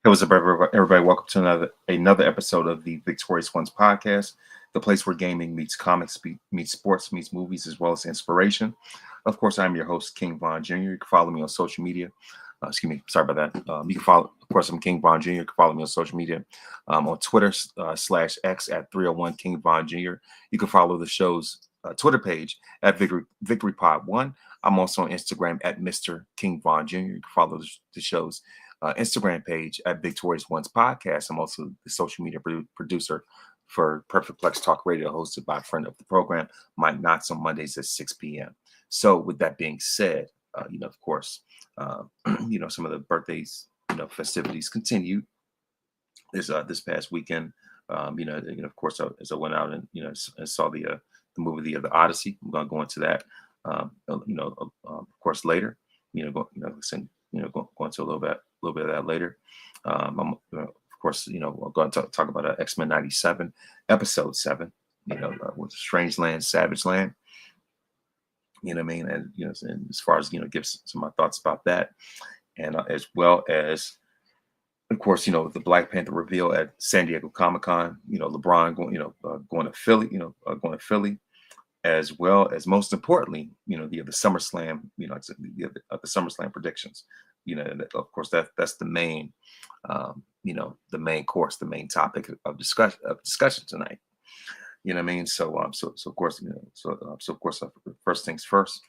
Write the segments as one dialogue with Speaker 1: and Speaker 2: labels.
Speaker 1: Hey, what's up, everybody? Welcome to another episode of the Victorious Ones podcast, the place where gaming meets comics, meets sports, meets movies, as well as inspiration. Of course, I'm your host, King Von Jr. You can follow me on social media. Excuse me, sorry about that. You can follow, of course, I'm King Von Jr. You can follow me on social media on Twitter /X at 301 King Von Jr. You can follow the show's Twitter page at Victory Pod 1. I'm also on Instagram at Mr. King Von Jr. You can follow the show's Instagram page at Victorious Ones Podcast. I'm also the social media producer for Perfect Plex Talk Radio, hosted by a friend of the program, Mike Knotts, on Mondays at 6 p.m. So, with that being said, of course, some of the birthdays, festivities continued this past weekend. Of course, as I went out and and saw the movie the Odyssey. I'm going to go into that, of course, later. Go into a little bit of that later. Of course, we're going to talk about X-Men '97, Episode 7. With Strange Land, Savage Land. You know what I mean? And as far as give some of my thoughts about that, and as well as, of course, the Black Panther reveal at San Diego Comic-Con. LeBron going to Philly. Going to Philly, as well as, most importantly, the SummerSlam. The SummerSlam predictions. Of course, that's the main, the main course, the main topic of discussion tonight. You know what I mean? So of course, first things first.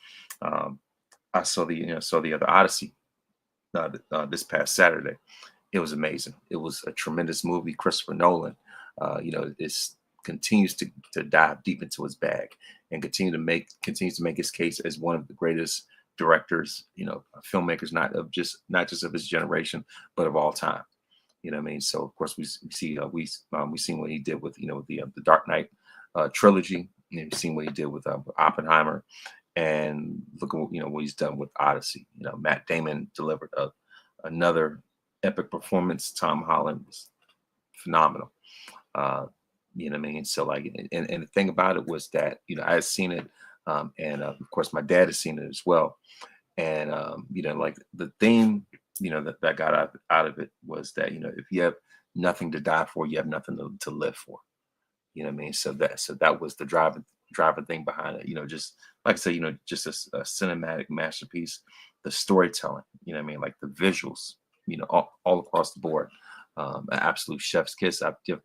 Speaker 1: I saw the Odyssey this past Saturday. It was amazing. It was a tremendous movie. Christopher Nolan, continues to dive deep into his bag and continues to make his case as one of the greatest directors, filmmakers, not just of his generation, but of all time. You know what I mean? So of course we seen what he did with the Dark Knight trilogy. We've seen what he did with Oppenheimer, and look at what he's done with Odyssey. Matt Damon delivered another epic performance. Tom Holland was phenomenal. You know what I mean? So and the thing about it was that I had seen it, and of course my dad has seen it as well. And the theme that I got out of it was that if you have nothing to die for, you have nothing to live for. You know what I mean? So that was the driving thing behind it. Just like I said, just a cinematic masterpiece. The storytelling, what I mean, like the visuals, all across the board. An absolute chef's kiss. I've given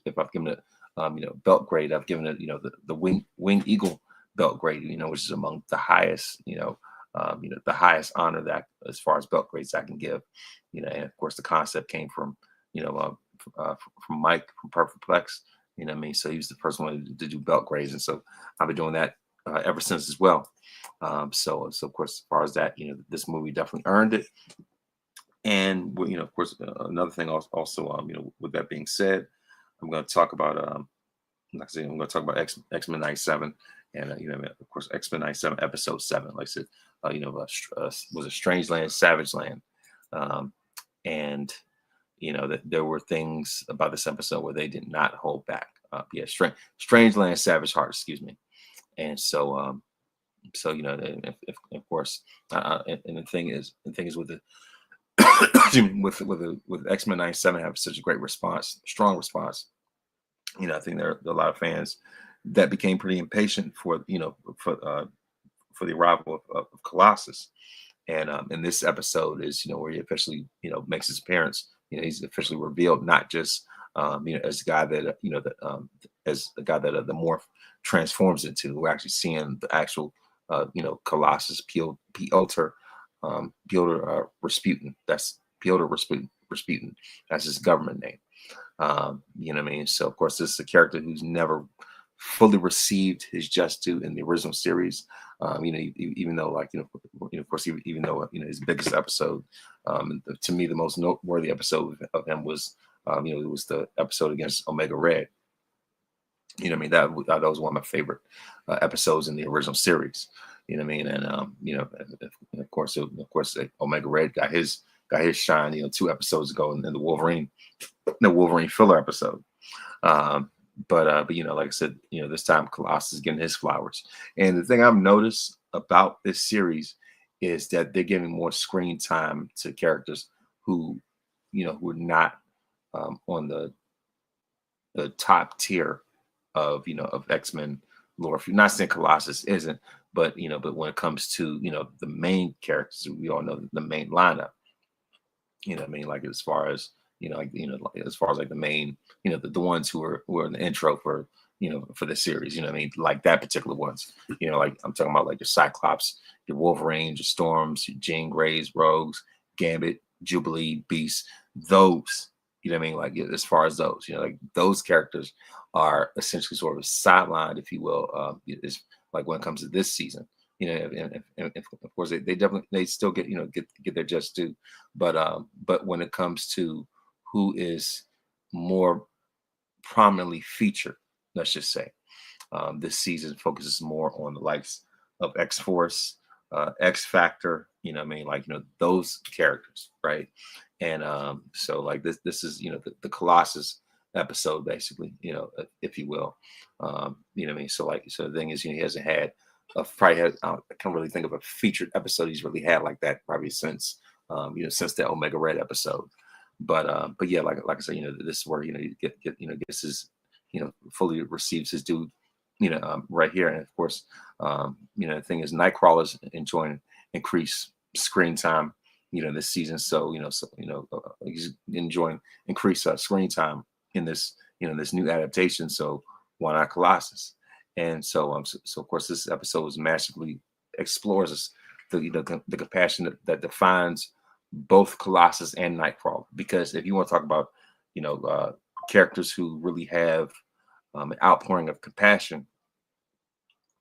Speaker 1: if I've given it belt grade, I've given it the wing eagle belt grade, which is among the highest, the highest honor that as far as belt grades I can give. And of course the concept came from from Mike from Perfect Plex. You know what I mean? So he was the first one to do belt grades, and so I've been doing that ever since as well. So of course, as far as that, this movie definitely earned it. And of course, another thing also, with that being said, I'm going to talk about, like I said, I'm going to talk about X-Men '97, and of course, X-Men '97 Episode 7. Like I said, was a Strange Land, Savage Land, and that there were things about this episode where they did not hold back. Strange Land, Savage Heart, excuse me. And so, of course, and the thing is with the with X-Men '97 have such a great response, strong response. I think there are a lot of fans that became pretty impatient for the arrival of Colossus, and this episode is where he officially makes his appearance. He's officially revealed, not just as the guy that as the guy that the morph transforms into. We're actually seeing the actual Colossus Piotr Rasputin. That's Piotr Rasputin. That's his government name. You know what I mean? So of course, this is a character who's never fully received his just due in the original series. Even though of course, even though his biggest episode, to me the most noteworthy episode of him was it was the episode against Omega Red. I mean, that was one of my favorite episodes in the original series. You know what I mean? And of course, Omega Red got his shine 2 episodes ago in the Wolverine filler episode. But like I said, this time Colossus is getting his flowers. And the thing I've noticed about this series is that they're giving more screen time to characters who who are not on the top tier of of X-Men lore. If you're not saying Colossus isn't, but but when it comes to the main characters, we all know the main lineup. I mean, like as far as like, as far as like the main, the ones who are in the intro for for the series. I mean, like that particular ones. Like I'm talking about like your Cyclops, your Wolverine, your Storms, your Jean Greys, Rogues, Gambit, Jubilee, Beast. Those. I mean? Like as far as those, like those characters are essentially sort of sidelined, if you will. Is like when it comes to this season. And of course they definitely they still get get their just due, but when it comes to who is more prominently featured, let's just say, this season focuses more on the likes of X Force, X Factor. What I mean, like those characters, right? And so like this is the Colossus episode, basically, if you will. What I mean, so like so the thing is, he hasn't had probably had I can't really think of a featured episode he's really had like that probably since since the Omega Red episode. But yeah, like I said, this is where you get gets his fully receives his due right here. And of course, the thing is, Nightcrawler's enjoying increased screen time this season. So he's enjoying increased screen time in this this new adaptation. So why not Colossus? And so of course this episode was massively explores us the compassion that defines both Colossus and Nightcrawler. Because if you want to talk about characters who really have an outpouring of compassion,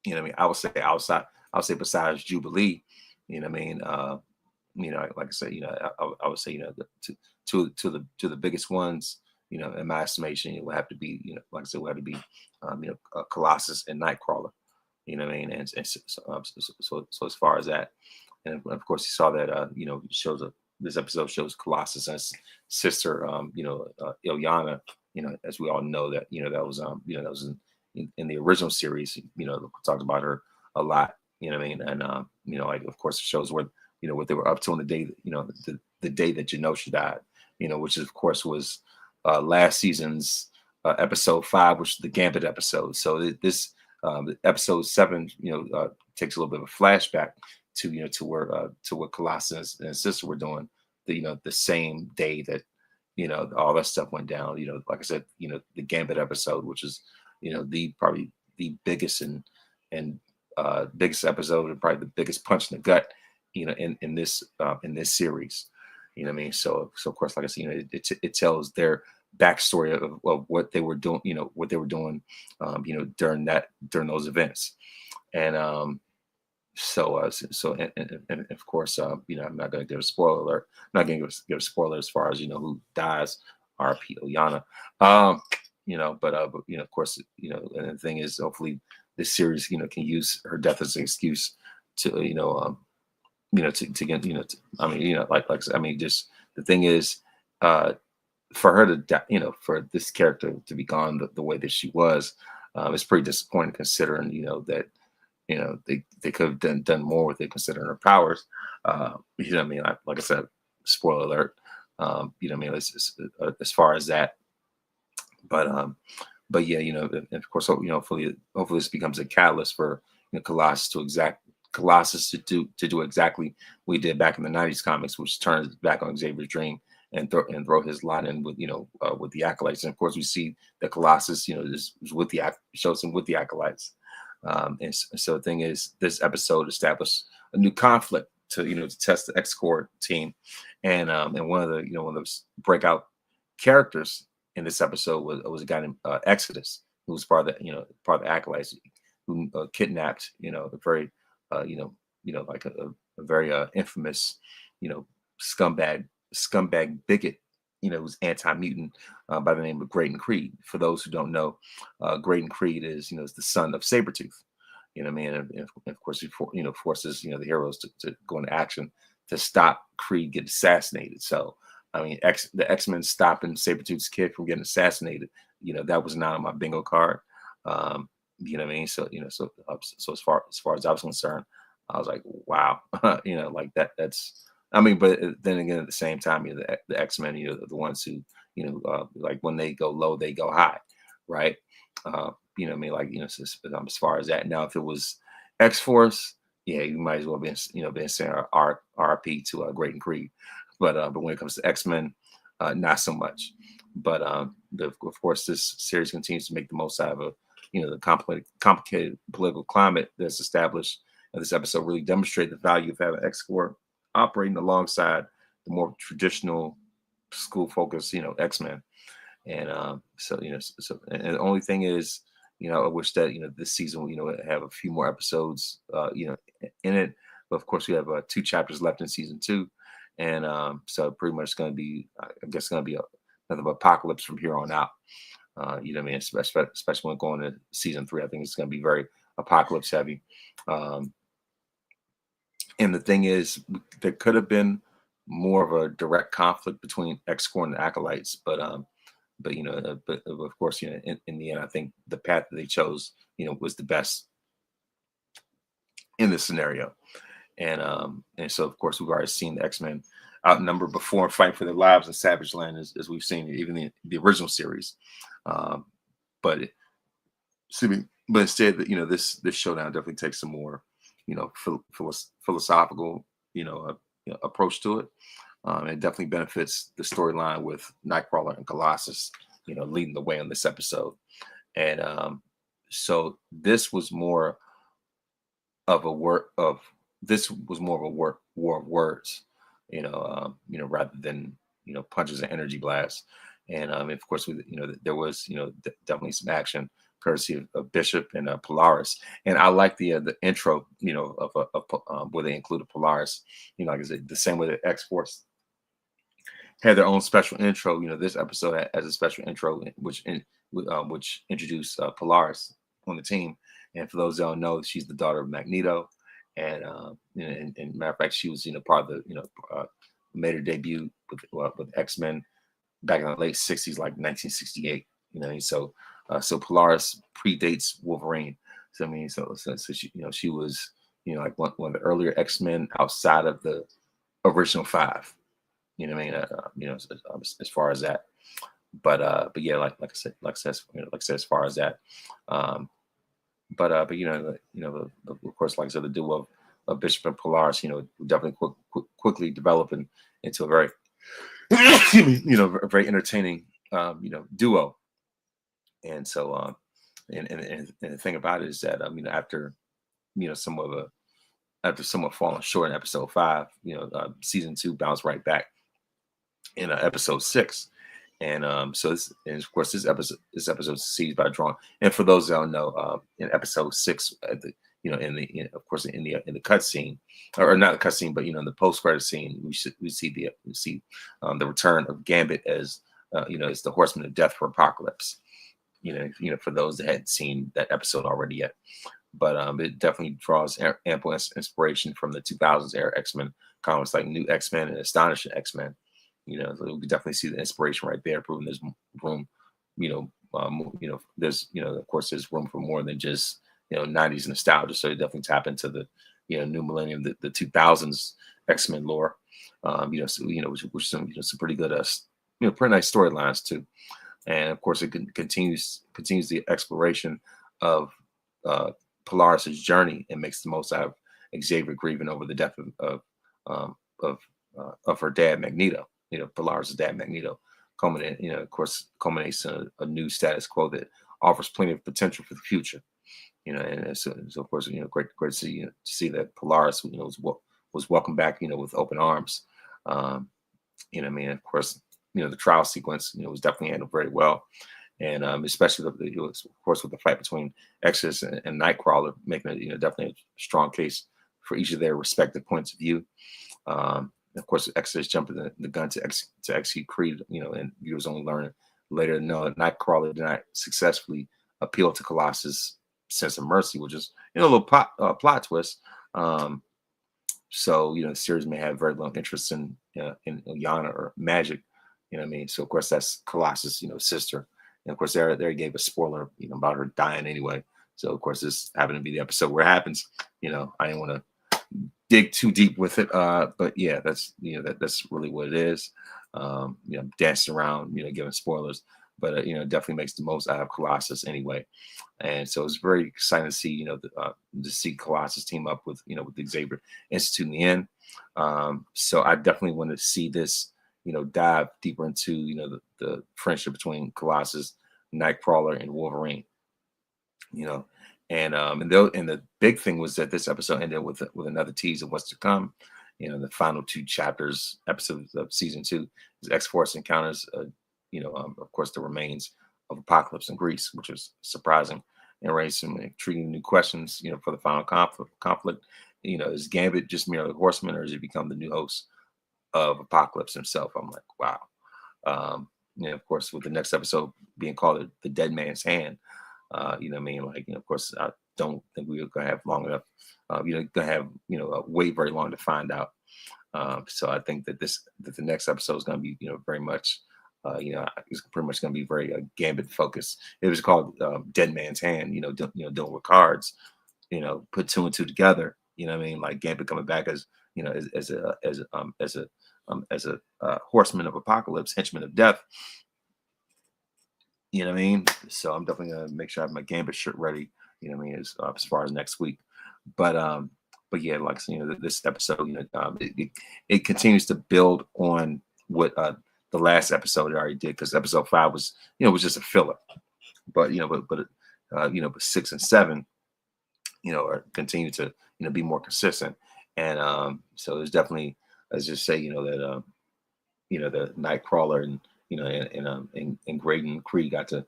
Speaker 1: what I mean, I would say besides Jubilee, what I mean, like I said, I would say to the biggest ones, in my estimation, it would have to be, like I said, it would have to be, Colossus and Nightcrawler. What I mean, and so as far as that, and of course, you saw that, shows this episode shows Colossus and his sister, Ilyana. As we all know that, that was, that was in the original series. Talked about her a lot. What I mean, and like of course, it shows what what they were up to on the day, the day that Genosha died. Which of course was last season's episode 5, which is the Gambit episode. So this episode 7, takes a little bit of a flashback to to what Colossus and his sister were doing the same day that all that stuff went down. Like I said, the Gambit episode, which is the probably the biggest and biggest episode and probably the biggest punch in the gut in this series. What I mean? So of course, like I said, it tells their backstory of what they were doing, what they were doing, during those events. And and of course, I'm not going to give a spoiler alert. I'm not going to give a spoiler as far as who dies. R.P. Ilyana. But of course, and the thing is, hopefully, this series can use her death as an excuse to to get I mean like I said, I mean just the thing is, for her to for this character to be gone the way that she was, it's pretty disappointing considering that they could have done more with it considering her powers. What I mean? Like I said, spoiler alert. What I mean? As far as that, but yeah, and of course, hopefully this becomes a catalyst for Colossus to do exactly what he did back in the '90s comics, which turns back on Xavier's dream and throw his line in with with the acolytes. And of course, we see that Colossus is with shows him with the acolytes. And so the thing is, this episode established a new conflict to test the X-Corps team, and one of the breakout characters in this episode was a guy named Exodus, who was part of the acolytes, who kidnapped a very like a very infamous scumbag bigot, who's anti-mutant, by the name of Graydon Creed. For those who don't know, Graydon Creed is is the son of Sabretooth. What I mean? And of course, he forces the heroes to go into action to stop Creed getting assassinated. So I mean, the X-Men stopping Sabretooth's kid from getting assassinated, that was not on my bingo card. What I mean? So so as far as I was concerned, I was like, wow, like that's I mean, but then again, at the same time, the X-Men, the ones who, like when they go low, they go high, right? I mean, like, as far as that. Now, if it was X-Force, yeah, you might as well be, been saying RP to Great and Creed. But when it comes to X-Men, not so much. But of course, this series continues to make the most out of the complicated political climate that's established. And this episode really demonstrated the value of having X-Corps operating alongside the more traditional school-focused, X-Men. And and the only thing is, I wish that this season, have a few more episodes, in it. But of course, we have 2 chapters left in season 2, and so pretty much going to be, I guess, going to be another apocalypse from here on out. What I mean, especially when going to season 3, I think it's going to be very apocalypse heavy. And the thing is, there could have been more of a direct conflict between X-Corps and the Acolytes, but of course, in the end, I think the path that they chose, was the best in this scenario. And so, of course, we've already seen the X-Men outnumbered before and fight for their lives in Savage Land, as we've seen even in the original series. But instead, this showdown definitely takes some more, philosophical, approach to it. It definitely benefits the storyline with Nightcrawler and Colossus, leading the way on this episode. And so this was more of a war of words, rather than punches and energy blasts. And of course, there was definitely some action courtesy of Bishop and Polaris. And I like the intro, of where they included Polaris. Like I said, the same way that X-Force had their own special intro. This episode has a special intro, which introduced Polaris on the team. And for those that don't know, she's the daughter of Magneto. And matter of fact, she was part of the made her debut with X-Men back in the late '60s, like 1968. So Polaris predates Wolverine. So I mean, so she she was like one of the earlier X-Men outside of the original 5. As far as that. But yeah, like I said, as far as that. But of course, like I said, the duo of Bishop and Polaris, definitely quickly developing into a very, a very entertaining, duo. And so, and the thing about it is that, after, somewhat falling short in episode 5, season 2 bounced right back in episode 6. And of course, this episode seized by drawing. And for those that don't know, in episode 6, at the in the of course in the cutscene, or not the cutscene, but in the post credit scene, we see the return of Gambit as as the Horseman of Death for Apocalypse. For those that hadn't seen that episode already yet. But it definitely draws ample inspiration from the 2000s era X-Men comics, like New X-Men and Astonishing X-Men. So we definitely see the inspiration right there, proving there's room, there's, of course, there's room for more than just, 90s nostalgia. So you definitely tap into the, new millennium, the 2000s X-Men lore, which some pretty good, pretty nice storylines too. And of course, it continues the exploration of Polaris's journey and makes the most out of Xavier grieving over the death of her dad Magneto. Polaris's dad Magneto, culminates in a new status quo that offers plenty of potential for the future. And so of course, great to see that Polaris, was welcomed back, with open arms. Of course, the trial sequence, was definitely handled very well. And especially of course, with the fight between Exodus and Nightcrawler, making it, definitely a strong case for each of their respective points of view. Of course, Exodus jumping the gun to execute Creed, and viewers only learn later to know that Nightcrawler did not successfully appeal to Colossus' sense of mercy, which is a little plot twist. So the series may have very little interest in Yana or Magic. So of course that's Colossus' sister. And of course they gave a spoiler about her dying anyway. So of course this happened to be the episode where it happens. I didn't want to dig too deep with it. But yeah, that's that's really what it is. Dancing around, giving spoilers, but definitely makes the most out of Colossus anyway. And so it's very exciting to see, to see Colossus team up with, with the Xavier Institute in the end. So I definitely want to see this, dive deeper into, the friendship between Colossus, Nightcrawler, and Wolverine. You know, and the big thing was that this episode ended with another tease of what's to come. The final two episodes of season two is X Force encounters, of course, the remains of Apocalypse in Greece, which is surprising and raised some intriguing new questions. For the final conflict. Is Gambit just merely a horseman, or does he become the new host of Apocalypse himself? I'm like, wow. Of course, with the next episode being called the Dead Man's Hand. What I mean? Like, of course, I don't think we're gonna have long enough. Gonna have wait very long to find out. So I think that the next episode is gonna be very much, it's pretty much gonna be very Gambit focused. It was called Dead Man's Hand. Dealing with cards. Put two and two together. What I mean? Like Gambit coming back as as a horseman of apocalypse, henchman of death. What I mean? So I'm definitely gonna make sure I have my Gambit shirt ready. What I mean, as far as next week. But yeah, like I said, this episode, it continues to build on what the last episode already did, because episode 5 was was just a filler. But but 6 and 7, are continue to be more consistent. And so there's definitely, let's just say, that the Nightcrawler and and Graydon Kree got to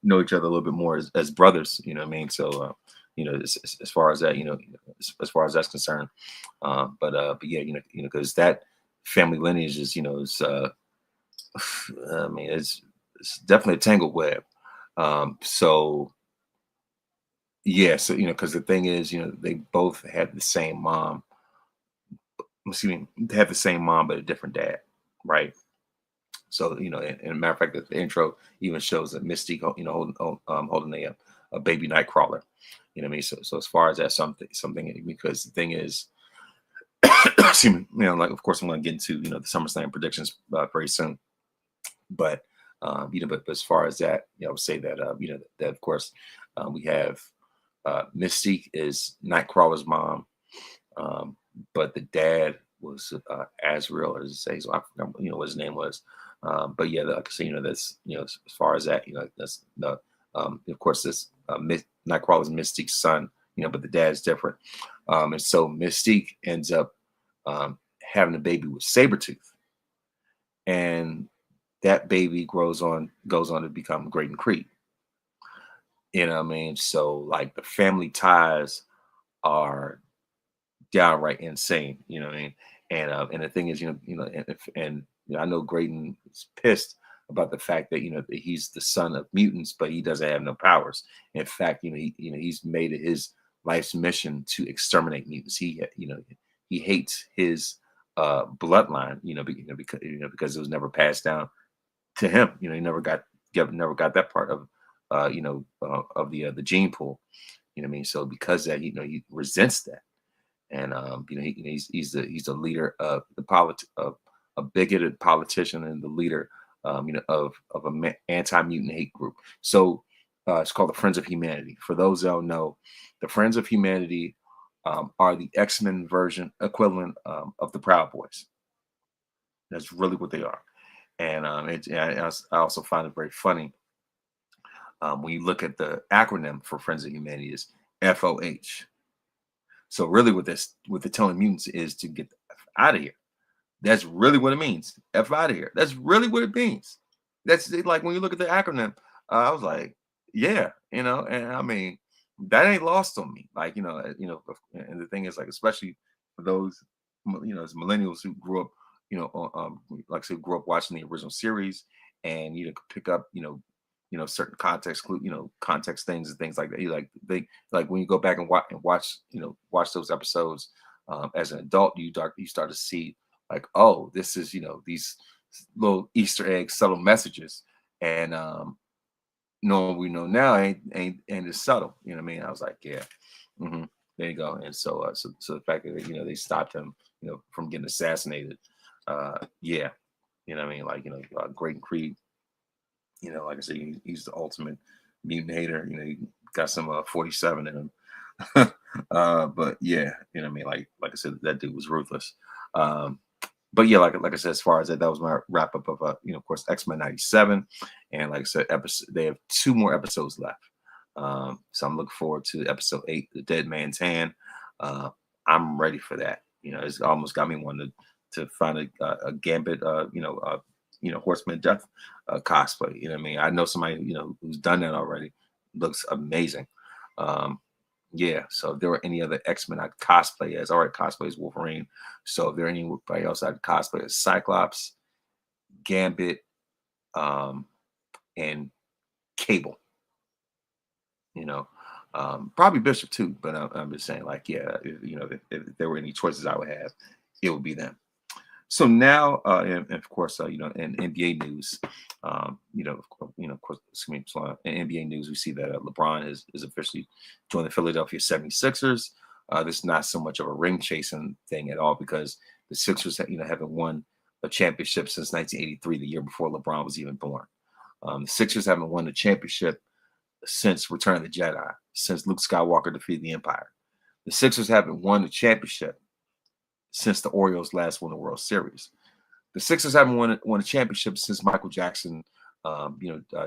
Speaker 1: know each other a little bit more as brothers. What I mean? So as far as that, as far as that's concerned. But yeah, because that family lineage is is I mean, it's definitely a tangled web. So yeah, so because the thing is, they both had the same mom. Excuse me, they have the same mom but a different dad, right? So and a matter of fact, that the intro even shows that Mystique, holding a baby Nightcrawler. What I mean? So as far as that, something, because the thing is, excuse me, like, of course I'm going to get into the Summerslam predictions very soon, but but as far as that, I would say that that of course we have Mystique is Nightcrawler's mom, but the dad was Azrael, as it says. So I forgot what his name was. But yeah, like I say, that's as far as that, that's the of course this Nightcrawler's Mystique's son, but the dad's different. And so Mystique ends up having a baby with Sabretooth, and that baby goes on to become Graydon Kree. What I mean? So like the family ties are downright insane. What I mean? And the thing is, I know Graydon is pissed about the fact that that he's the son of mutants, but he doesn't have no powers. In fact, he's made it his life's mission to exterminate mutants. He hates his bloodline, because it was never passed down to him. He never got that part of of the gene pool. What I mean? So because that, he resents that. And he's the leader of of a bigoted politician, and the leader of a anti-mutant hate group. So it's called the Friends of Humanity. For those that don't know, the Friends of Humanity are the X-Men version equivalent of the Proud Boys. That's really what they are. And I also find it very funny when you look at the acronym for Friends of Humanity is FOH. So really what the telling mutants is to get the F out of here. That's really what it means. F out of here. That's really what it means. That's like when you look at the acronym, I was like, yeah, and I mean, that ain't lost on me. Like, and the thing is, like, especially for those, as millennials who grew up, like I said, grew up watching the original series, and could pick up, certain context things and things like that. Like when you go back and watch those episodes as an adult, you start to see like, oh, this is these little Easter egg subtle messages, and knowing we know now ain't as subtle. What I mean? I was like, yeah. There you go. And so the fact that they stopped him, from getting assassinated, yeah, what I mean, like Great Creed, like I said, he's the ultimate mutant hater. He got some 47 in him. But yeah, what I mean, like I said, that dude was ruthless. Um, but yeah, like I said, as far as that was my wrap up of of course, X-Men '97, and like I said, they have 2 more episodes left. So I'm looking forward to episode 8, The Dead Man's Hand. Uh, I'm ready for that. It's almost got me wanting to find a Gambit, Horseman Death cosplay. You know what I mean? I know somebody who's done that already. Looks amazing. Um, yeah. So if there were any other X-Men I'd cosplay as, I already cosplay as Wolverine. So if there anybody else I'd cosplay as Cyclops, Gambit, um, and Cable, you know, probably Bishop too. But I'm just saying, like, yeah, if there were any choices I would have, it would be them. So now, and of course, in NBA news, of course, excuse me, so in NBA news, we see that LeBron is officially joined the Philadelphia 76ers. This is not so much of a ring chasing thing at all, because the Sixers, haven't won a championship since 1983, the year before LeBron was even born. The Sixers haven't won a championship since Return of the Jedi, since Luke Skywalker defeated the Empire. The Sixers haven't won a championship since the Orioles last won the World Series. The Sixers haven't won a championship since Michael Jackson,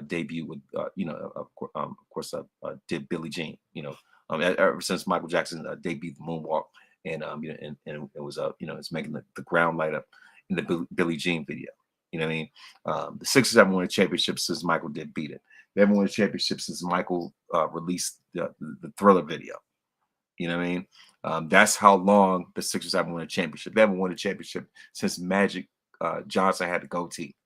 Speaker 1: debut with, of course, did Billie Jean. Ever since Michael Jackson debuted the Moonwalk, and it was it's making the ground light up in the Billie Jean video. You know what I mean? The Sixers haven't won a championship since Michael did beat it. They haven't won a championship since Michael released the Thriller video. You know what I mean? That's how long the Sixers haven't won a championship. They haven't won a championship since Magic Johnson had the goatee.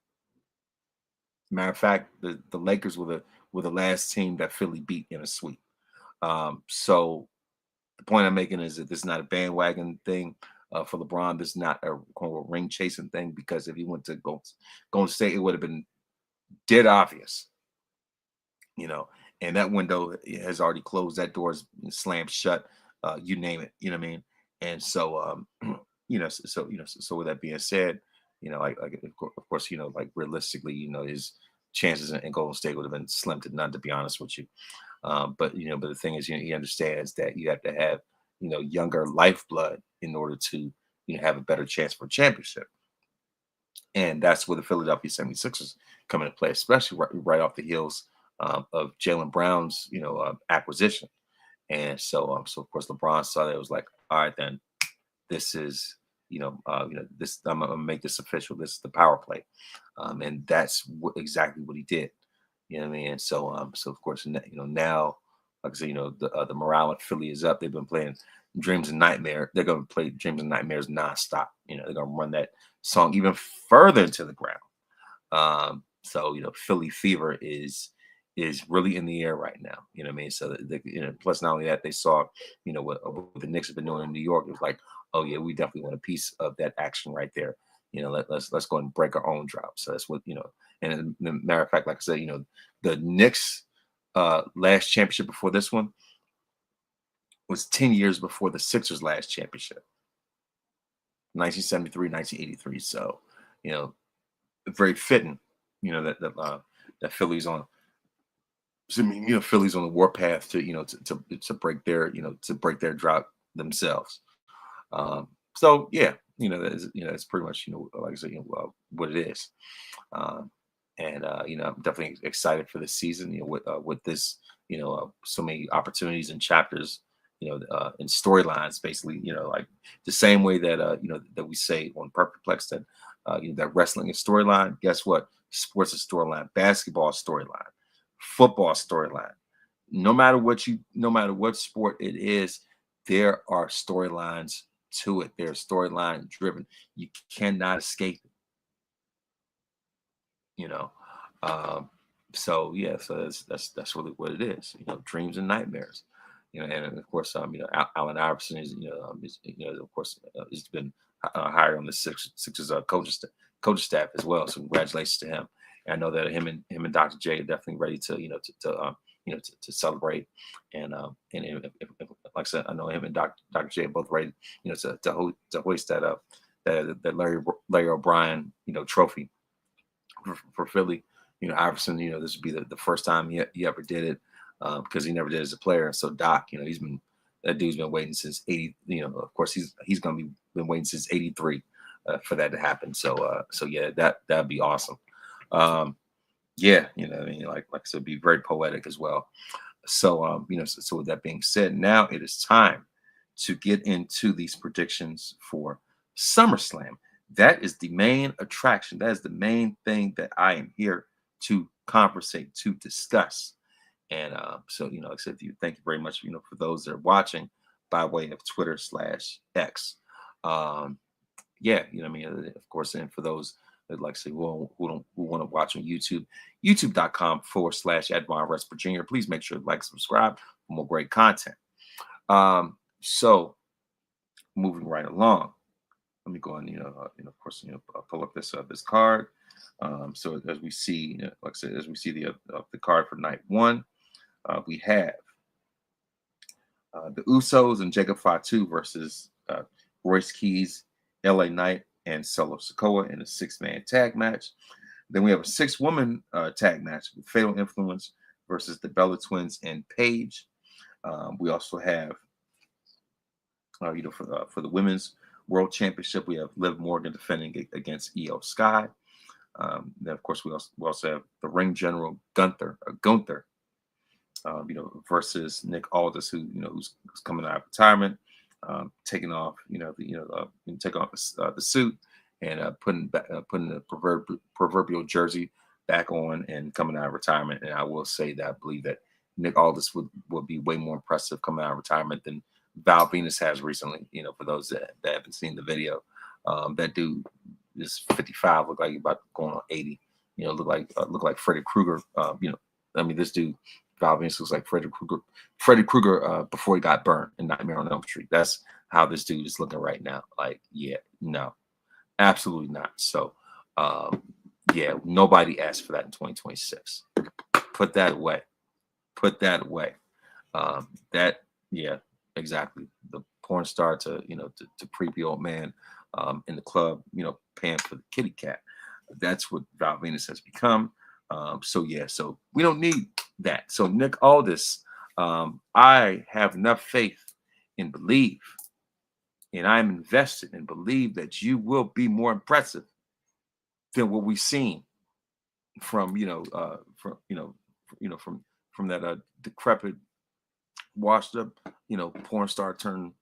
Speaker 1: Matter of fact, the Lakers were the last team that Philly beat in a sweep. So the point I'm making is that this is not a bandwagon thing for LeBron. This is not a ring chasing thing, because if he went to Golden State, it would have been dead obvious. And that window has already closed. That door's slammed shut. You name it. You know what I mean? And so, so with that being said, like of course, like realistically, his chances in Golden State would have been slim to none, to be honest with you. But the thing is, he understands that you have to have, younger lifeblood in order to, have a better chance for a championship. And that's where the Philadelphia 76ers come into play, especially right off the heels of Jaylen Brown's, acquisition. And so of course LeBron saw that. It was like, all right, then this is, this, I'm gonna make this official. This is the power play, and that's exactly what he did. You know what I mean? And so of course, now, like I said, the morale in Philly is up. They've been playing Dreams and Nightmare. They're gonna play Dreams and Nightmares nonstop. They're gonna run that song even further into the ground. So Philly fever is really in the air right now. You know what I mean? So plus not only that, they saw, what the Knicks have been doing in New York. It was like, oh yeah, we definitely want a piece of that action right there. Let's go and break our own drop. So that's what, and as a matter of fact, like I said, the Knicks last championship before this one was 10 years before the Sixers last championship. 1973, 1983. So, very fitting, that Philly's on. So, I mean, Philly's on the warpath to, to break their, to break their drought themselves. So yeah, that's pretty much, like I said, what it is. Um, and I'm definitely excited for this season. With this, so many opportunities and chapters, and storylines, basically, like the same way that that we say on Perfectplex that that wrestling is storyline. Guess what? Sports is storyline. Basketball storyline. Football storyline. No matter what sport it is, there are storylines to it. They're storyline driven. You cannot escape it. You know. Um, so yeah, so that's really what it is. Dreams and nightmares. And of course, Allen Iverson of course, has been hired on the Sixers coaching staff as well. So congratulations to him. And I know that him and Dr. J are definitely ready to to celebrate. And like I said, I know him and Dr. J both ready, to hoist that up, that Larry O'Brien, trophy for Philly. Iverson, this would be the first time he ever did it, because he never did it as a player. And so Doc, that dude's been waiting since 80. Of course he's gonna be been waiting since 83 for that to happen. So yeah, that'd be awesome. Yeah, like I said, be very poetic as well. So so with that being said, now it is time to get into these predictions for SummerSlam. That is the main attraction. That is the main thing that I am here to conversate, to discuss. And so, like I said, thank you very much, for those that are watching by way of Twitter/X. Yeah, of course, and for those that, like I say, who want to watch on YouTube, youtube.com/Advon West Virginia. Please make sure to like, subscribe for more great content. So moving right along, let me go and of course, pull up this card. So as we see, like I said, as we see the card for night one, we have the Usos and Jacob Fatu versus Royce Keys, LA Knight, and Solo Sikoa in a 6-man tag match. Then we have a 6-woman tag match with Fatal Influence versus the Bella Twins and Paige. We also have, for the women's world championship, we have Liv Morgan defending against Io Sky. Then of course we also have the ring general Gunther, versus Nick Aldis, who's coming out of retirement, taking off, taking off the suit and putting the proverbial jersey back on and coming out of retirement. And I will say that I believe that Nick Aldis would be way more impressive coming out of retirement than Val Venus has recently. For those that haven't seen the video, that dude is 55, look like he's about going on 80. Look like Freddy Krueger. This dude Val Venus looks like Freddy Krueger before he got burned in Nightmare on Elm Street. That's how this dude is looking right now. Like, yeah, no, absolutely not. So, yeah, nobody asked for that in 2026. Put that away. Yeah, exactly. The porn star to creepy old man in the club, paying for the kitty cat. That's what Val Venus has become. So we don't need that. So Nick Aldis, I have enough faith and believe, and I'm invested and believe that you will be more impressive than what we've seen from from that decrepit, washed up, porn star turned,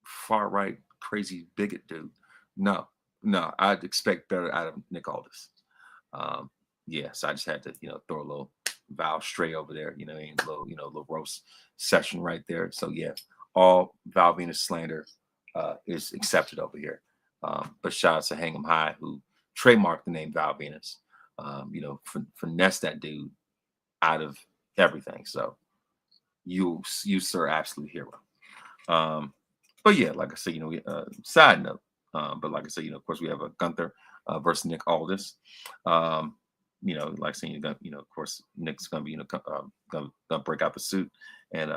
Speaker 1: far right crazy bigot dude. No, I'd expect better out of Nick Aldis. So I just had to, throw a little Val Stray over there, little roast session right there. So yeah, all Val Venus slander is accepted over here. But shout out to Hang 'em High, who trademarked the name Val Venus. Finesse that dude out of everything. So you sir, absolute hero. But yeah, like I said, side note. But like I said, of course we have a Gunther versus Nick Aldis. Like I said, of course Nick's gonna be gonna break out the suit and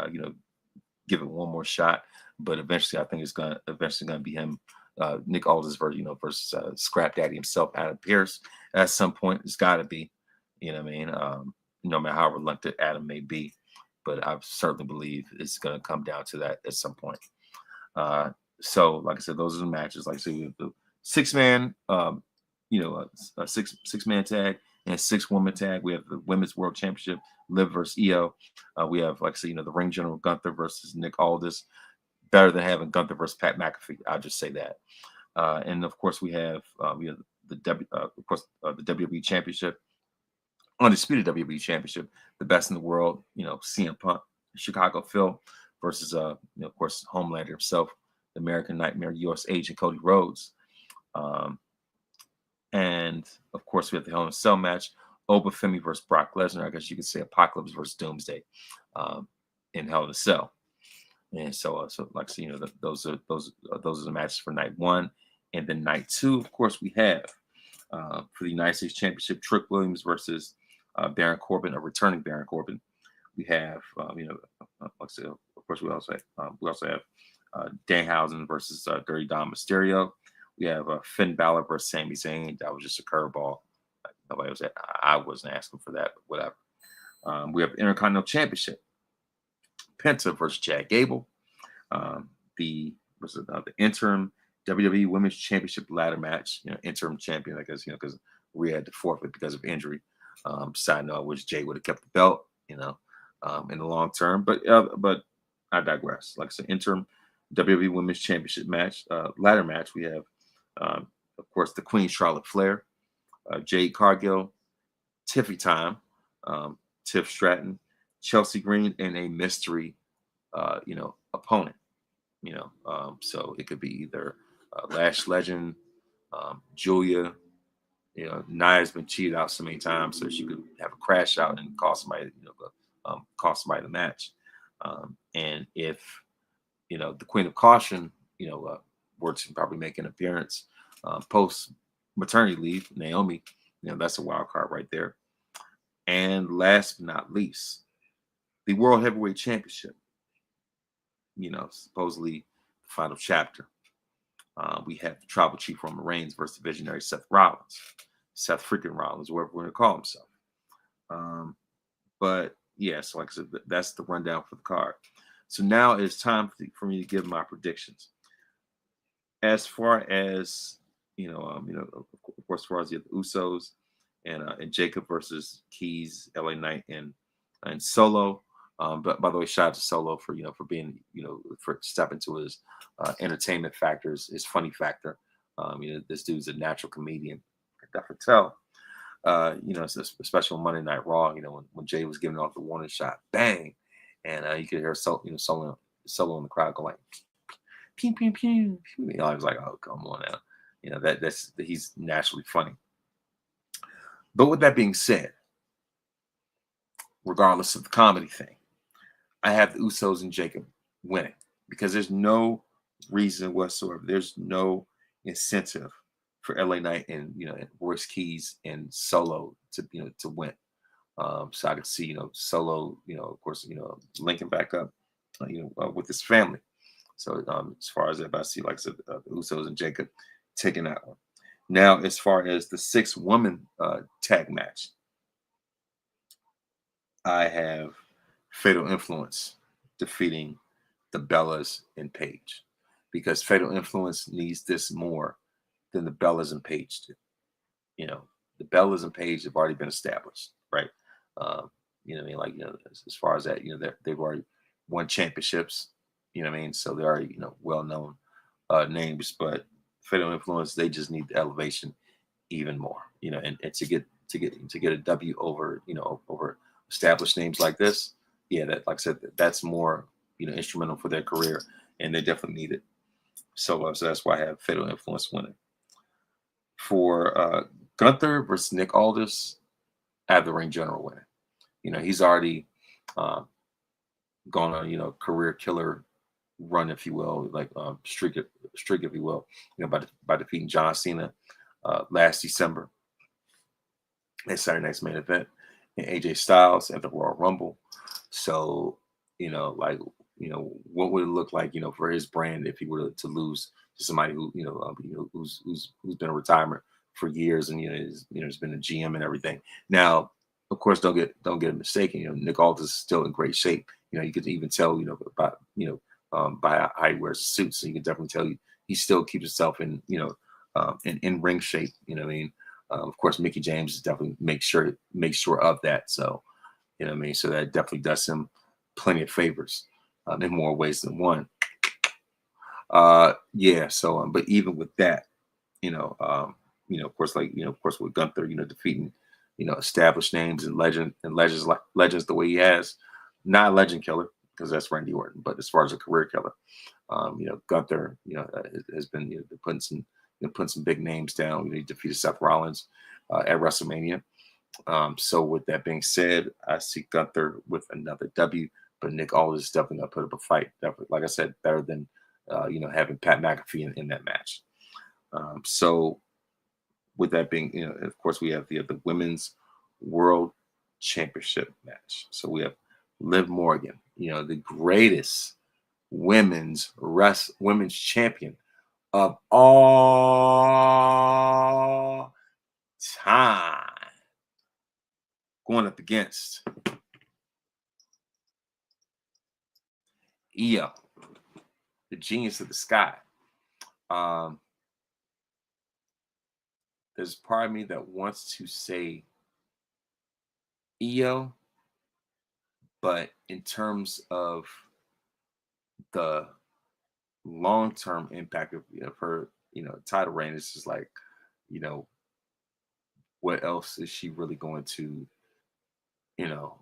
Speaker 1: give it one more shot. But eventually, I think it's gonna be him, Nick Aldis versus Scrap Daddy himself, Adam Pearce. At some point, it's got to be. No matter how reluctant Adam may be, but I certainly believe it's gonna come down to that at some point. So, like I said, those are the matches. Like I said, we have the 6-man, a 6-man tag and 6-woman tag. We have the Women's World Championship, Liv versus Io. We have, like I said, the ring general Gunther versus Nick Aldis. Better than having Gunther versus Pat McAfee. I'll just say that. And of course, we have the WWE Championship, undisputed WWE Championship, the best in the world. CM Punk, Chicago Phil versus of course Homelander himself, the American Nightmare U.S. agent Cody Rhodes. And of course we have the Hell in a Cell match, Obafemi versus Brock Lesnar. I guess you could say Apocalypse versus Doomsday in Hell in a Cell. And so like I said, those are the matches for night one. And then night two, of course, we have for the United States Championship, Trick Williams versus Baron Corbin, a returning Baron Corbin. We have, like I said, of course, we also have Danhausen versus Dirty Dom Mysterio. We have Finn Balor versus Sami Zayn. That was just a curveball. Nobody was. I wasn't asking for that, but whatever. We have Intercontinental Championship. Penta versus Chad Gable. The interim WWE Women's Championship ladder match. Interim champion, I guess. Because Rhea had to forfeit because of injury. Side note, I wish Jay would have kept the belt. In the long term, but I digress. Like I said, interim WWE Women's Championship match, ladder match. We have, of course, the Queen Charlotte Flair, Jade Cargill, Tiffy Time, Tiff Stratton, Chelsea Green, and a mystery, opponent. So it could be either Lash Legend, Julia. Nia's been cheated out so many times, so she could have a crash out and cost somebody, the match. And if the Queen of Caution, were to probably make an appearance post maternity leave, Naomi, that's a wild card right there. And last but not least, the World Heavyweight Championship. Supposedly the final chapter. We have the Tribal Chief Roman Reigns versus the visionary Seth Rollins. Seth freaking Rollins, whatever we're going to call himself. But yeah, so like I said, that's the rundown for the card. So now it's time for me to give my predictions. As far as of course, as far as the Usos and Jacob versus Keys, LA Knight, and Solo. But by the way, shout out to Solo for being for stepping to his entertainment factors, his funny factor. This dude's a natural comedian. I can definitely tell. It's a special Monday Night Raw. When Jay was giving off the warning shot, bang, and you could hear Solo in the crowd go like, pew pew pew pew. I was like, oh, come on now. That's he's naturally funny. But with that being said, regardless of the comedy thing, I have the Usos and Jacob winning because there's no reason whatsoever. There's no incentive for LA Knight and Royce Keys and Solo to win. So I could see Solo of course linking back up with his family. So as far as that, I see, like I said, the Usos and Jacob taking that one. Now, as far as the 6-woman tag match, I have Fatal Influence defeating the Bellas and Paige because Fatal Influence needs this more than the Bellas and Paige do. The Bellas and Paige have already been established, right? As far as that, they've already won championships. So they're already well-known names. But Fatal Influence, they just need the elevation even more. And to get a W over over established names like this, yeah, that, like I said, that's more instrumental for their career, and they definitely need it. So that's why I have Fatal Influence winning. For Gunther versus Nick Aldis, I have the Ring General winning. He's already gone on career killer run, if you will, like streak, if you will, by defeating John Cena last December at Saturday Night's Main Event, and AJ Styles at the Royal Rumble. So what would it look like for his brand if he were to lose to somebody who who's been in retirement for years and has been a GM and everything. Now, of course, don't get it mistaken. Nick Aldis is still in great shape. You could even tell by how he wears suits, so you can definitely tell he still keeps himself in in ring shape. Of course, Mickey James is definitely makes sure of that. So so that definitely does him plenty of favors in more ways than one. Yeah. So but even with that, of course, with Gunther, defeating established names and legends the way he has, not a legend killer because that's Randy Orton, but as far as a career killer, Gunther, has been putting some big names down. He defeated Seth Rollins at WrestleMania. So with that being said, I see Gunther with another W, but Nick Aldis is definitely gonna put up a fight. Definitely, like I said, better than having Pat McAfee in that match. So with that being, of course, we have the Women's World Championship match. So we have Liv Morgan, the greatest women's champion of all time, going up against Io, the genius of the sky. Um, there's part of me that wants to say Io, but in terms of the long-term impact of her, title reign, it's just like, you know, what else is she really going to, you know,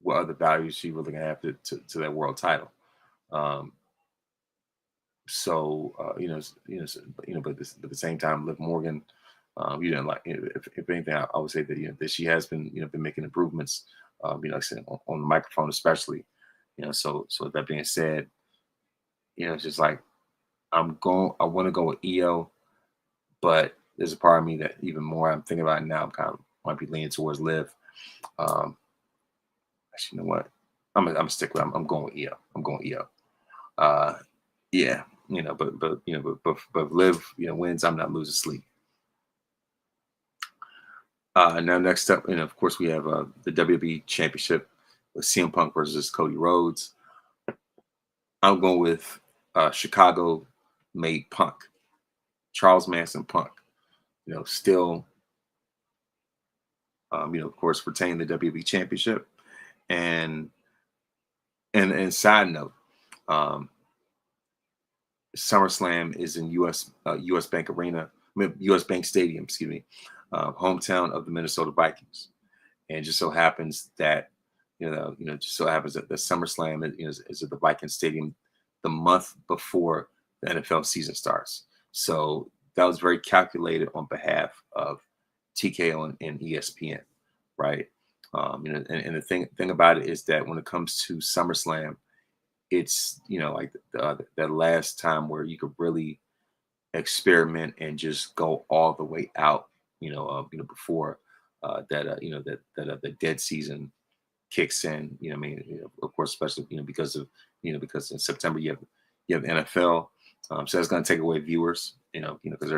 Speaker 1: what other values she really gonna have to that world title? Um, but at the same time, Liv Morgan, like if anything, I would say that that she has been been making improvements, like I said, on the microphone especially, so with that being said, it's just like I want to go with EO, but there's a part of me that even more I'm thinking about it now, I'm kind of might be leaning towards Liv. Um, Actually, you know what? I'm a stick with. I'm going with EO. I'm going EO. Uh, yeah, but if Liv wins, I'm not losing sleep. Now next up, of course we have the WWE Championship with CM Punk versus Cody Rhodes. I'm going with Chicago made Punk, Charles Manson Punk. Still, of course, retain the WWE Championship, and side note, um, SummerSlam is in US Bank Arena, US Bank Stadium, excuse me, hometown of the Minnesota Vikings. And it just so happens that just so happens that the SummerSlam is at the Viking Stadium the month before the NFL season starts. So that was very calculated on behalf of TKO and ESPN, right? And the thing about it is that when it comes to SummerSlam, it's like that last time where you could really experiment and just go all the way out, before the dead season kicks in. Of course, especially because in September you have NFL, so that's going to take away viewers, because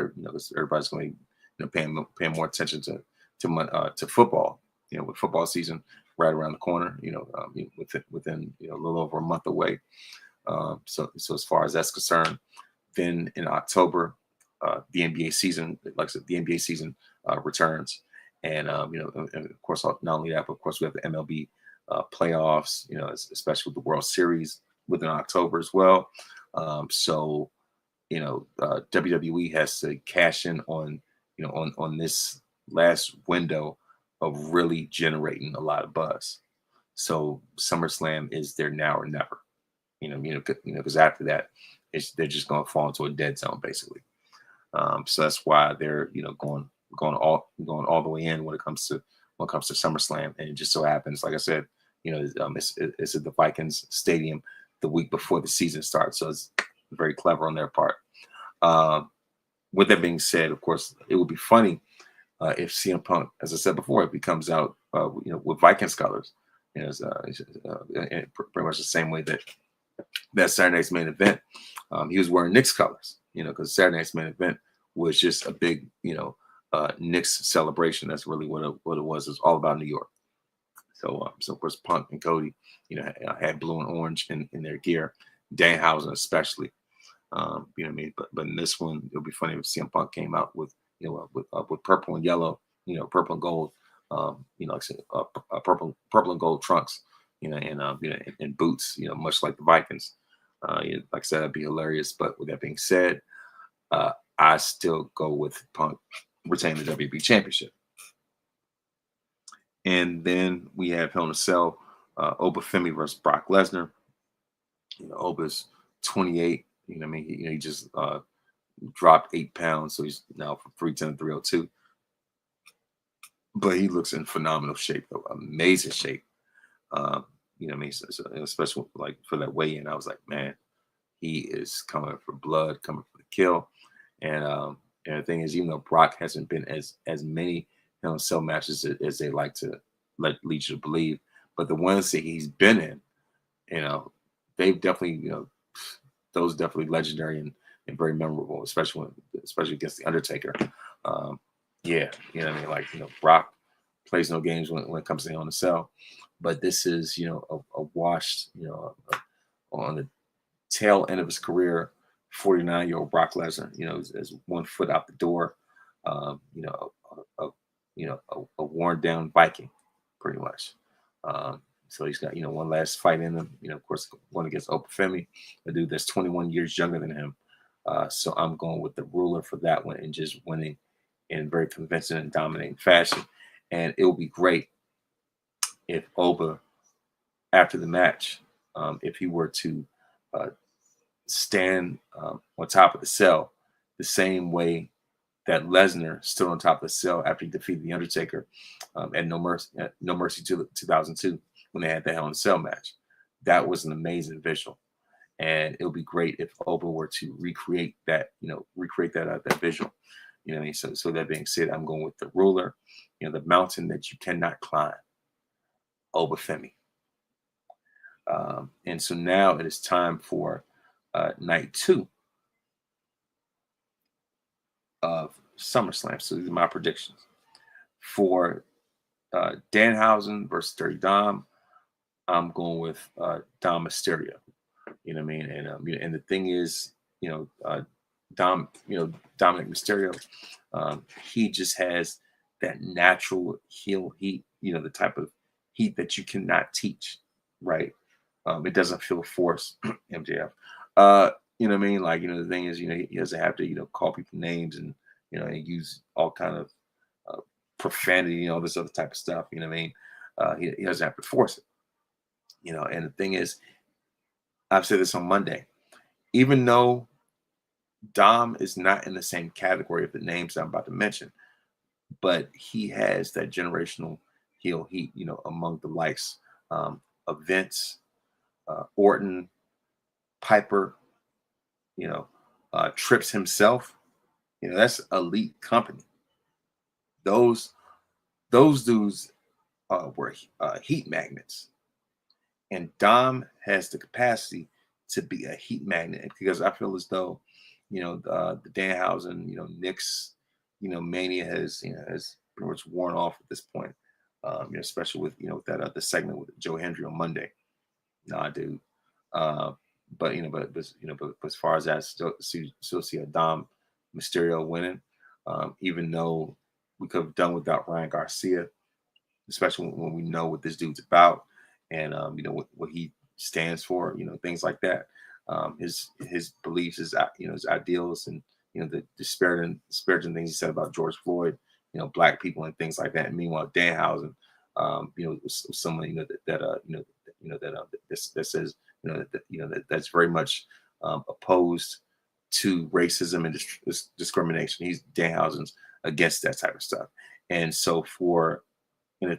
Speaker 1: everybody's going to be paying more attention to football, with football season right around the corner, within a little over a month away. So as far as that's concerned, then in October, the NBA season, like I said, the NBA season returns, and and of course, not only that, but of course, we have the MLB playoffs. Especially with the World Series within October as well. So WWE has to cash in on on this last window of really generating a lot of buzz. So SummerSlam is their now or never. Because after that, they're just going to fall into a dead zone basically. So that's why they're going all the way in when it comes to SummerSlam, and it just so happens, like I said, it's at the Vikings Stadium the week before the season starts, so it's very clever on their part. With that being said, of course, it would be funny if CM Punk, as I said before, if he comes out with Vikings colors, it's pretty much the same way that Saturday Night's Main Event, he was wearing Knicks colors, because Saturday Night's Main Event was just a big, Knicks celebration. That's really what it was. It was all about New York. So of course, Punk and Cody, had blue and orange in their gear. Danhausen especially, what I mean. But in this one, it would be funny if CM Punk came out with, with purple and yellow, purple and gold, like I said, purple and gold trunks, and boots, much like the Vikings. Like I said, that'd be hilarious. But with that being said, I still go with Punk retaining the WWE Championship. And then we have Hell in a Cell, Oba Femi versus Brock Lesnar. Oba's 28. He just dropped 8 pounds, so he's now from 310 to 302. But he looks in phenomenal shape, though, amazing shape. So especially like for that weigh-in, I was like, man, he is coming for blood, coming for the kill. And the thing is, even though Brock hasn't been as many Hell in a Cell matches as they like to leads you to believe. But the ones that he's been in, you know, they've definitely, those definitely legendary and very memorable, especially against the Undertaker. Um, yeah, what I mean, like Brock plays no games when it comes to Hell in a Cell, but this is a washed, on the tail end of his career, 49-year-old Brock Lesnar, is 1 foot out the door, um, you know, a worn down Viking, pretty much. So he's got one last fight in him. Of course, one against Opafemi, a dude that's 21 years younger than him. So I'm going with the ruler for that one and just winning in very convincing and dominating fashion. And it will be great if Oba, after the match, if he were to uh, stand on top of the cell the same way that Lesnar stood on top of the cell after he defeated the Undertaker at No Mercy 2002 when they had the Hell in a Cell match. That was an amazing visual, and it would be great if Oba were to recreate that, that visual. What I mean? So that being said, I'm going with the ruler, the mountain that you cannot climb, Obafemi. And so now it is time for night 2 of SummerSlam. So these are my predictions for Danhausen versus Dirty Dom. I'm going with Dom Mysterio. You know what I mean? And the thing is, Dominic Mysterio, he just has that natural heel heat. The type of heat that you cannot teach, right? It doesn't feel forced. MJF. You know what I mean? Like, the thing is, he doesn't have to, call people names and and use all kind of profanity, this other type of stuff. You know what I mean? He doesn't have to force it. And the thing is, I've said this on Monday, even though Dom is not in the same category of the names I'm about to mention, but he has that generational heel heat, among the likes of Vince, Orton, Piper, Trips himself. That's elite company. Those dudes were heat magnets, and Dom has the capacity to be a heat magnet, because I feel as though the Danhausen Knicks mania has pretty much worn off at this point. Especially with that the segment with Joe Hendry on Monday. Nah, dude. But as far as that, still see a Dom Mysterio winning, even though we could have done without Ryan Garcia, especially when we know what this dude's about, and what he stands for, things like that. His beliefs, his ideals, and the disparaging things he said about George Floyd, black people and things like that. And meanwhile, Danhausen, was someone that says that's very much opposed to racism and discrimination. He's Danhausen's against that type of stuff. And so the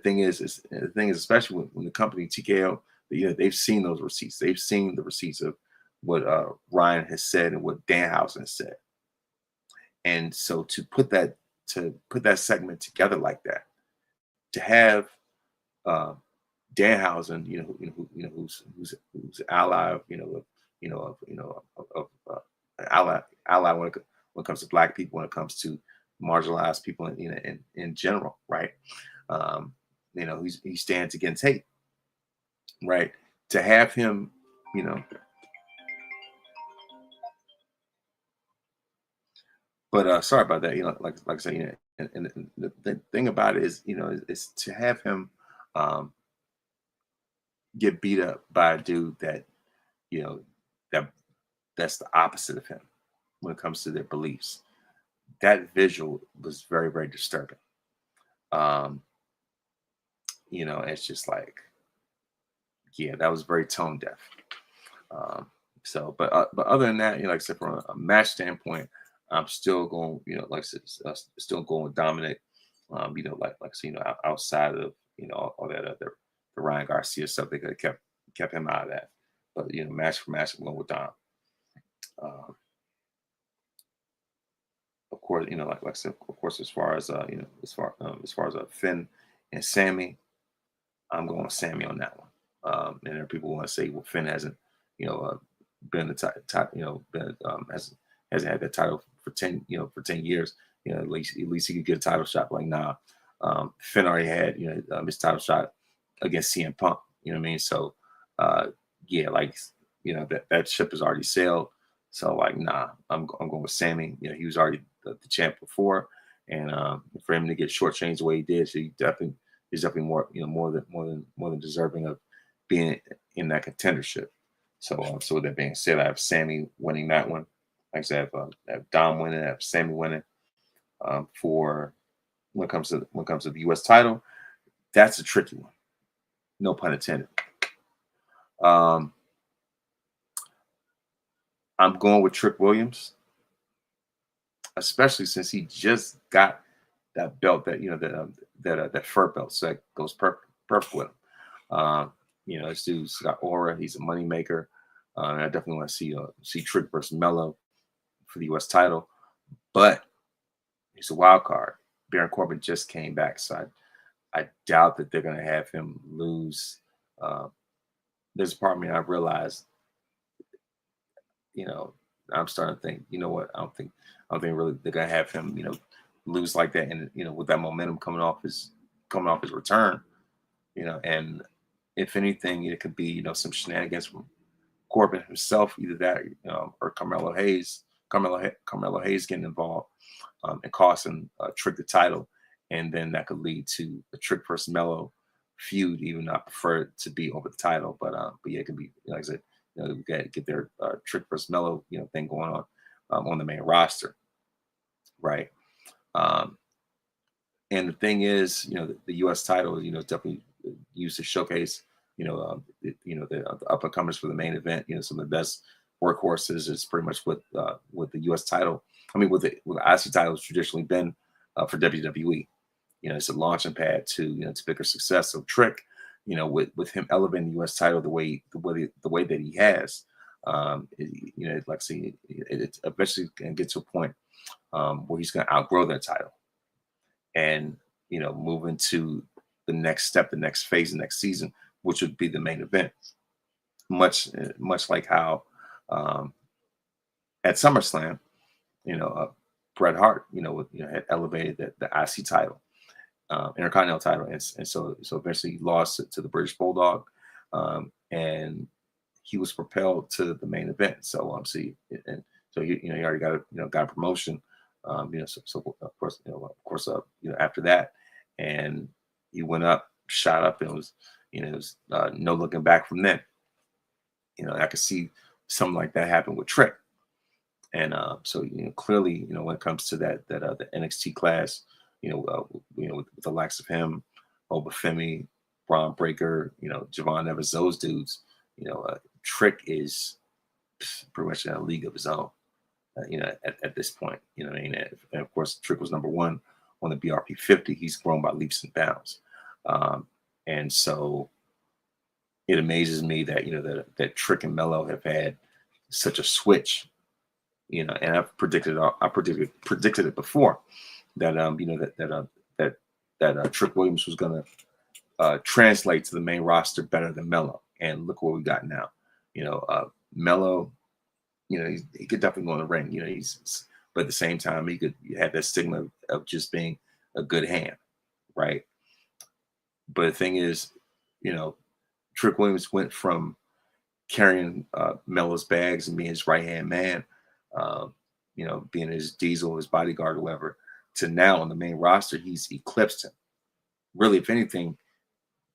Speaker 1: thing is especially when the company TKO, they've seen those receipts. They've seen the receipts of what Ryan has said and what Danhausen has said. And so to put that segment together like that, to have Danhausen, who's ally of ally when it comes to black people, when it comes to marginalized people in general, right? He stands against hate, right? To have him, but sorry about that. Like I said, and the thing about it is to have him get beat up by a dude that you know that that's the opposite of him when it comes to their beliefs. That visual was very, very disturbing. Um, it's just like, yeah, that was very tone deaf. But other than that, like I said, from a match standpoint, I'm still going, like I said, still going with Dominic. Like I said, outside of all that other the Ryan Garcia stuff, they could have kept him out of that. But match for match, I'm going with Dom. Um, of course, like I said, of course, as far as as far as Finn and Sammy, I'm going with Sammy on that one. And there are people want to say, well, Finn hasn't, you know, been the been hasn't had that title for 10 years. You know, at least he could get a title shot. Like, nah, Finn already had, his title shot against CM Punk. You know what I mean? So, uh, yeah, like, that ship has already sailed. So, like, nah, I'm going with Sammy. You know, he was already the champ before, and for him to get shortchanged the way he did, so he's definitely more, more than deserving of being in that contendership. So with that being said, I have Sammy winning that one. Like I said, I have Dom winning, I have Sammy winning. For when it comes to the U.S. title, that's a tricky one. No pun intended. Um, I'm going with Trick Williams, especially since he just got that belt, that fur belt, so that goes perfect with him. This dude's got aura. He's a moneymaker. And I definitely want to see Trick versus Mello for the U.S. title, but he's a wild card. Baron Corbin just came back, so I doubt that they're going to have him lose. Uh, there's a part of me I realized, you know, I'm starting to think, you know what? I don't think really they're going to have him, lose like that, and with that momentum coming off his return, and if anything, it could be some shenanigans from Corbin himself, either that, or Carmelo Hayes getting involved, and costing Trick the title, and then that could lead to a Trick versus Mello feud. Even though I prefer it to be over the title, but yeah, it can be, like I said, we got to get their Trick versus Mello thing going on the main roster, right? Um, and the thing is, the U.S. title, is definitely used to showcase, the up and comers for the main event. Some of the best workhorses is pretty much what the U.S. title. I mean, with the IC title has traditionally been for WWE. It's a launching pad to bigger success. So Trick, with him elevating the U.S. title the way that he has, like I say, it's eventually going to get to a point where he's going to outgrow that title and move into the next step, the next phase, the next season, which would be the main event. Much like how at SummerSlam, you know, uh, Bret Hart, had elevated the IC title, Intercontinental title, and so eventually he lost it to the British Bulldog, and he was propelled to the main event. So and so he already got a promotion, so after that, and he went up, shot up, and it was no looking back from then. I could see something like that happen with Trick. And so clearly, when it comes to the NXT class, with the likes of him, Obafemi, Braun Breaker, Javon Evans, those dudes, Trick is pretty much in a league of his own. At this point, what I mean. And of course, Trick was number one on the BRP 50. He's grown by leaps and bounds, and so it amazes me that that Trick and Mello have had such a switch. And I've predicted it before that Trick Williams was going to translate to the main roster better than Mello, and look what we got now. Mello, he could definitely go in the ring. But at the same time, he had that stigma of just being a good hand, right? But the thing is, Trick Williams went from carrying Mello's bags and being his right hand man, being his diesel, his bodyguard, or whatever, to now on the main roster, he's eclipsed him. Really, if anything,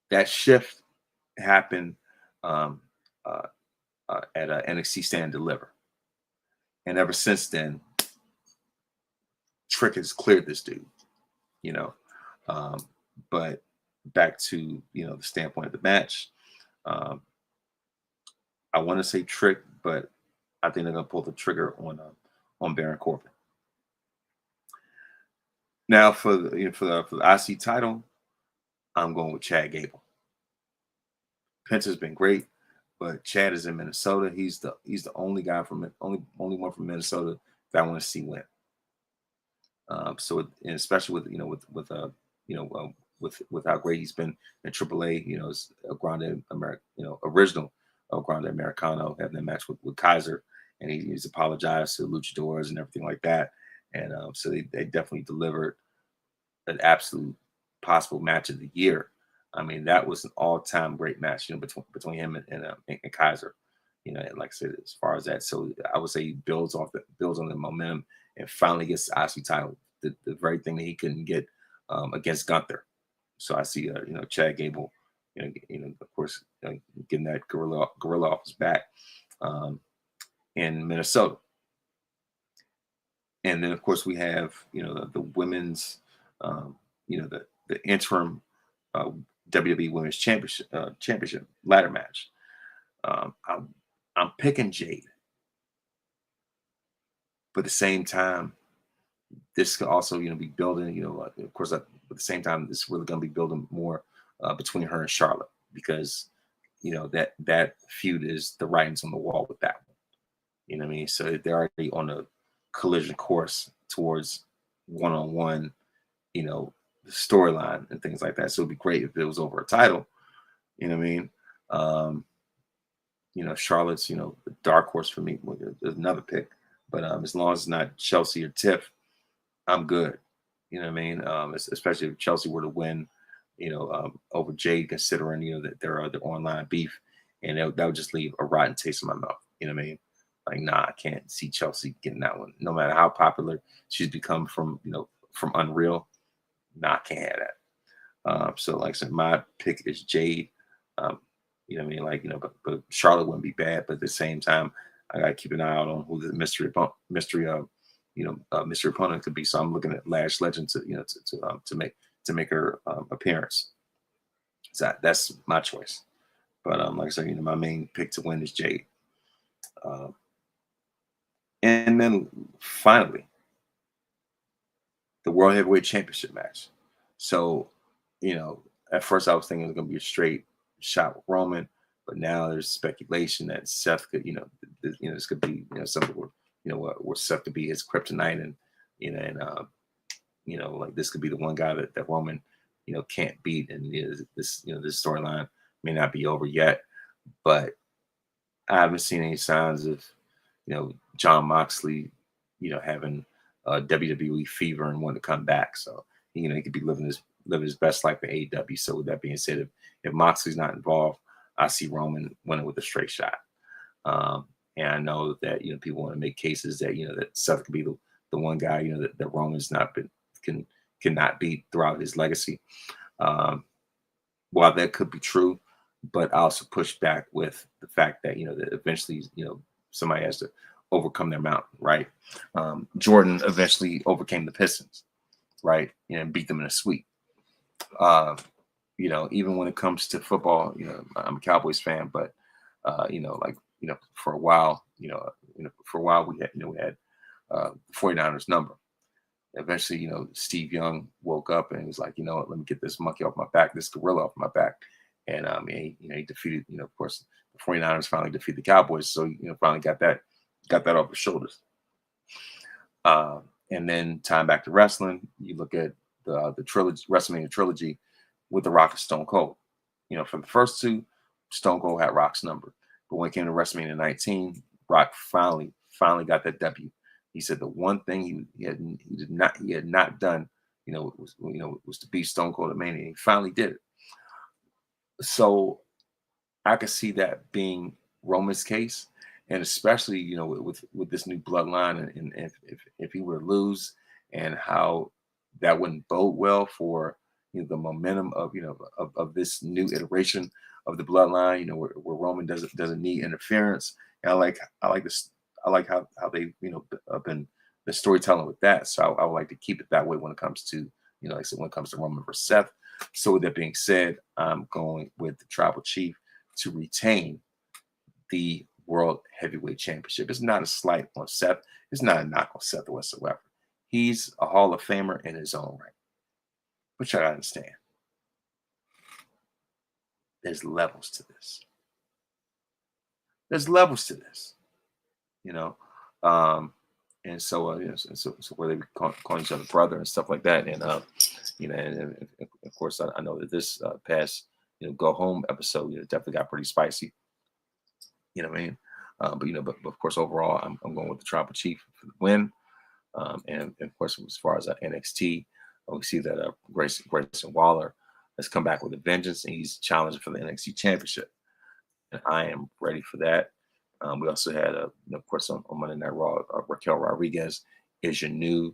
Speaker 1: that shift happened at NXT Stand and Deliver. And ever since then, Trick has cleared this dude, but back to, the standpoint of the match, I want to say Trick, but I think they're going to pull the trigger on Baron Corbin. Now for the IC title, I'm going with Chad Gable. Penta's been great, but Chad is in Minnesota. He's the only guy only one from Minnesota that I want to see win. So and especially with with how great he's been in AAA. You know, it's a Grande America, you know, original El Grande Americano, having that match with Kaiser, and he's apologized to luchadors and everything like that. And so they definitely delivered an absolute possible match of the year. I mean, that was an all-time great match, you know, between him and Kaiser. You know, and like I said, as far as that, so I would say he builds on the momentum and finally gets the IC title, the very thing that he couldn't get against Gunther. So I see, you know, Chad Gable, of course, getting that gorilla off his back in Minnesota. And then, of course, we have, you know, the women's, you know, the interim uh, WWE Women's Championship ladder match. I'm picking Jade, but at the same time, this could also, you know, be building, you know, of course, at the same time, this is really going to be building more between her and Charlotte, because, you know, that feud is the writings on the wall with that one. You know what I mean? So they're already on a collision course towards one-on-one, you know, storyline and things like that. So it'd be great if it was over a title. You know what I mean? You know, Charlotte's, you know, the dark horse for me. There's another pick, but as long as it's not Chelsea or Tiff, I'm good. You know what I mean? Especially if Chelsea were to win, you know, over Jade, considering, you know, that there are the online beef, and that would just leave a rotten taste in my mouth. You know what I mean? Like, nah, I can't see Chelsea getting that one. No matter how popular she's become from, you know, from Unreal, nah, I can't have that. So, like I said, my pick is Jade. Um, you know what I mean? Like, you know, but Charlotte wouldn't be bad. But at the same time, I gotta keep an eye out on who the mystery opponent could be. So I'm looking at Lash Legend to, you know, to make her appearance. So that's my choice. But like I said, you know, my main pick to win is Jade. Um, and then finally, the World Heavyweight Championship match. So, you know, at first I was thinking it was going to be a straight shot with Roman, but now there's speculation that Seth could, you know, this could be, you know, something where, you know, where Seth could be his kryptonite, and you know, you know, like this could be the one guy that Roman, you know, can't beat, and you know, this storyline may not be over yet, but I haven't seen any signs of, you know, John Moxley, you know, having WWE fever and wanting to come back. So, you know, he could be living his best life in AEW. So with that being said, if Moxley's not involved, I see Roman winning with a straight shot. And I know that, you know, people want to make cases that, you know, that Seth could be the one guy, you know, that Roman's not been cannot beat throughout his legacy. Um, while that could be true, but I also push back with the fact that, you know, that eventually, you know, somebody has to overcome their mountain, right? Jordan eventually overcame the Pistons, right, and beat them in a sweep. Uh, you know, even when it comes to football, you know, I'm a Cowboys fan, but you know, like, you know, for a while, we had 49ers number. Eventually, you know, Steve Young woke up and was like, you know what, let me get this monkey off my back, this gorilla off my back. And he defeated, you know, of course, the 49ers finally defeated the Cowboys. So, you know, finally got that off his shoulders. And then time back to wrestling, you look at the trilogy, WrestleMania trilogy with The Rock and Stone Cold. You know, for the first two, Stone Cold had Rock's number. But when it came to WrestleMania 19, Rock finally got that W. He said the one thing he had not done, you know, was to beat Stone Cold at Mania. He finally did it. So I could see that being Roman's case, and especially, you know, with this new bloodline, and if he were to lose, and how that wouldn't bode well for, you know, the momentum of, you know, of this new iteration of the bloodline, you know, where Roman doesn't need interference. And I like this. I like how they, you know, been the storytelling with that. So I would like to keep it that way when it comes to, you know, like I said, when it comes to Roman versus Seth. So with that being said, I'm going with the Tribal Chief to retain the World Heavyweight Championship. It's not a slight on Seth. It's not a knock on Seth whatsoever. He's a Hall of Famer in his own right. But you gotta understand, there's levels to this. There's levels to this, you know. And so, you know, so where they call each other brother and stuff like that, and you know, and of course, I know that this past go home episode definitely got pretty spicy. You know what I mean? But of course, overall, I'm going with the Tribal Chief for the win. And of course, as far as NXT, we see that Grayson Waller has come back with a vengeance, and he's challenging for the NXT Championship. And I am ready for that. We also had, of course, on Monday Night Raw, Raquel Rodriguez is your new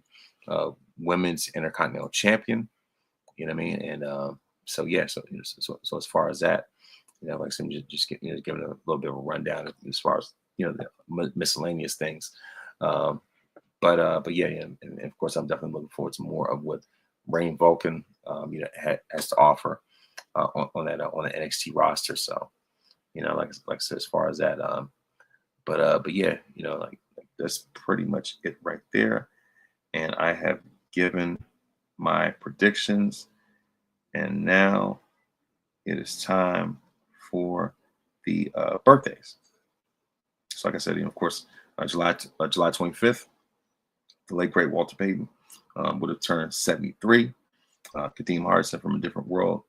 Speaker 1: women's Intercontinental Champion. You know what I mean? And so yeah, so as far as that, like I said, just giving a little bit of a rundown as far as the miscellaneous things. But yeah, and of course, I'm definitely looking forward to more of what Rain Vulcan has to offer on the NXT roster. So like I said, as far as that, but yeah, like that's pretty much it right there. And I have given my predictions, and now it is time for the birthdays. So like I said, of course, July 25th, the late great Walter Payton would have turned 73. Kadeem Hardison from a different world,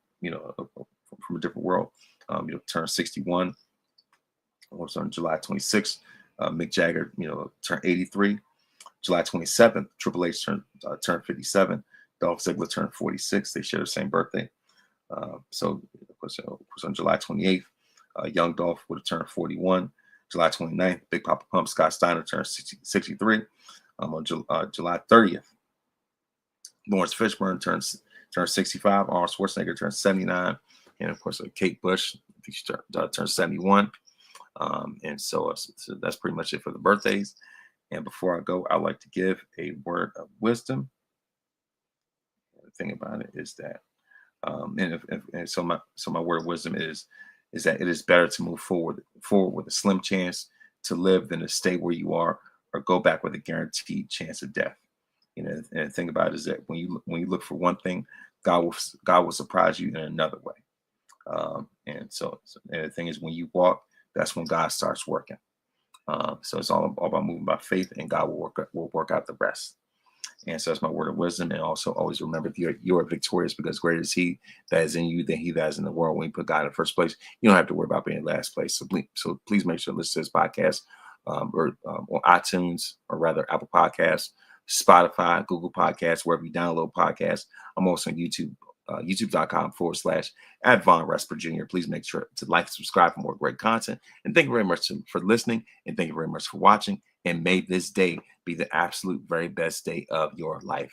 Speaker 1: turned 61. Also on July 26th, Mick Jagger, turned 83. July 27th, Triple H turned 57. Dolph Ziggler turned 46. They share the same birthday. So of course, on July 28th, Young Dolph would have turned 41. July 29th, Big Papa Pump Scott Steiner turned 63. On July 30th, Lawrence Fishburne turns 65. Arnold Schwarzenegger turns 79. And of course, Kate Bush, I think she turns 71. And so that's pretty much it for the birthdays. And before I go, I'd like to give a word of wisdom. The thing about it is that, so my word of wisdom is that it is better to move forward with a slim chance to live than to stay where you are or go back with a guaranteed chance of death. And the thing about it is that when you look for one thing, God will surprise you in another way. And the thing is, when you walk, that's when God starts working. So it's all about moving by faith, and God will work out the rest. And so that's my word of wisdom. And also always remember, you are victorious because greater is He that is in you than he that is in the world. When you put God in first place, you don't have to worry about being in last place. So please make sure to listen to this podcast or on iTunes, or rather Apple Podcasts, Spotify, Google Podcasts, wherever you download podcasts. I'm also on YouTube, youtube.com/@VonResper Jr. Please make sure to like and subscribe for more great content. And thank you very much for listening. And thank you very much for watching. And may this day be the absolute very best day of your life.